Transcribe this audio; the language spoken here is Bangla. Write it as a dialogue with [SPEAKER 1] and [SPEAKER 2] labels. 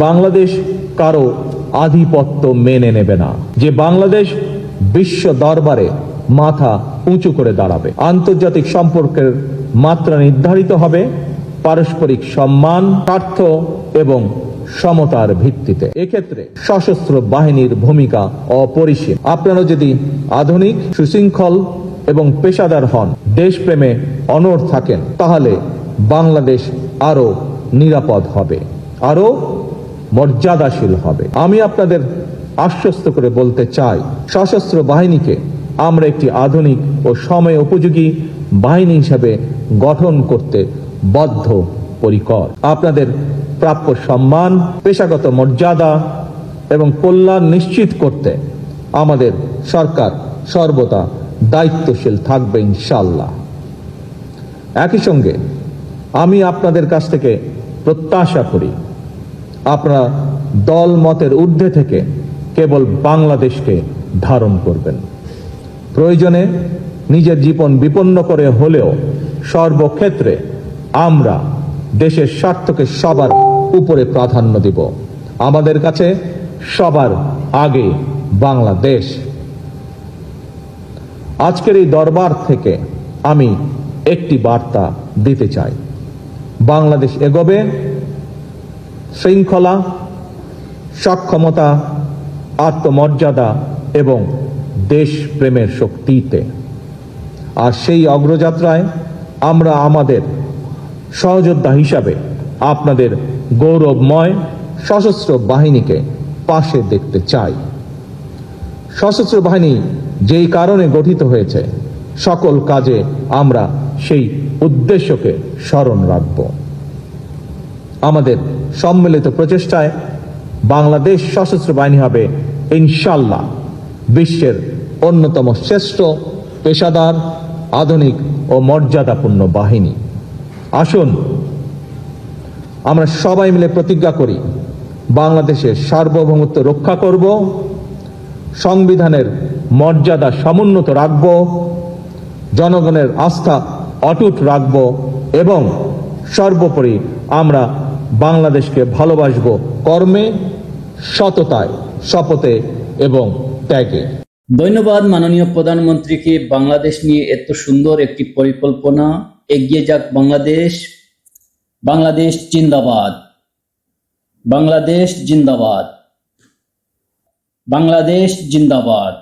[SPEAKER 1] বাংলাদেশ কারো আধিপত্য মেনে নেবে না, যে বাংলাদেশ বিশ্ব দরবারে মাথা উঁচু করে দাঁড়াবে। আন্তর্জাতিক সম্পর্কের মাত্রা নির্ধারিত হবে পারস্পরিক সম্মান, স্বার্থ এবং সমতার ভিত্তিতে। এক্ষেত্রে সশস্ত্র বাহিনীর ভূমিকা অপরিসীম। আপনারা যদি আধুনিক, সুশৃঙ্খল এবং পেশাদার হন, দেশপ্রেমে অনড় থাকেন, তাহলে বাংলাদেশ আরো নিরাপদ হবে, আরো মর্যাদাশীল হবে। আমি আপনাদের আশ্বস্ত করে বলতে চাই, সশস্ত্র বাহিনীকে আমরা একটি আধুনিক ও সময় উপযোগী বাহিনী হিসাবে গঠন করতে বদ্ধপরিকর। আপনাদের প্রাপ্য সম্মান, পেশাগত মর্যাদা এবং কল্যাণ নিশ্চিত করতে আমাদের সরকার সর্বদা দায়িত্বশীল থাকবে ইনশাআল্লাহ। একই সঙ্গে আমি আপনাদের কাছ থেকে প্রত্যাশা করি, আপনারা দল মতের ঊর্ধ্বে থেকে কেবল বাংলাদেশকে ধারণ করবেন। প্রয়োজনে নিজের জীবন বিপন্ন করে হলেও সর্বক্ষেত্রে আমরা দেশের স্বার্থকে সবার উপরে প্রাধান্য দিব। আমাদের কাছে সবার আগে বাংলাদেশ। আজকের এই দরবার থেকে আমি একটি বার্তা দিতে চাই, বাংলাদেশ এগোবে শৃঙ্খলা, সক্ষমতা, আত্মমর্যাদা এবং দেশপ্রেমের শক্তিতে। আর সেই অগ্রযাত্রায় আমরা আমাদের সহযোদ্ধা হিসাবে আপনাদের গৌরবময় সশস্ত্র বাহিনীকে পাশে দেখতে চাই। সশস্ত্র বাহিনী যেই কারণে গঠিত হয়েছে, সকল কাজে আমরা সেই উদ্দেশ্যকে স্মরণ রাখব। আমাদের সম্মিলিত প্রচেষ্টায় বাংলাদেশ সশস্ত্র বাহিনী হবে ইনশাআল্লাহ বিশ্বের অন্যতম শ্রেষ্ঠ, পেশাদার, আধুনিক ও মর্যাদাপূর্ণ বাহিনী। আসুন আমরা সবাই মিলে প্রতিজ্ঞা করি, বাংলাদেশের সার্বভৌমত্ব রক্ষা করব, সংবিধানের মর্যাদা সমুন্নত রাখব, জনগণের আস্থা অটুট রাখব এবং সর্বোপরি আমরা বাংলাদেশকে ভালোবাসব কর্মে, সততায়, শপথে এবং ত্যাগে।
[SPEAKER 2] ধন্যবাদ মাননীয় প্রধানমন্ত্রীকে বাংলাদেশ নিয়ে এত সুন্দর একটি পরিকল্পনা। এগিয়ে যাক বাংলাদেশ। বাংলাদেশ জিন্দাবাদ, বাংলাদেশ জিন্দাবাদ, বাংলাদেশ জিন্দাবাদ।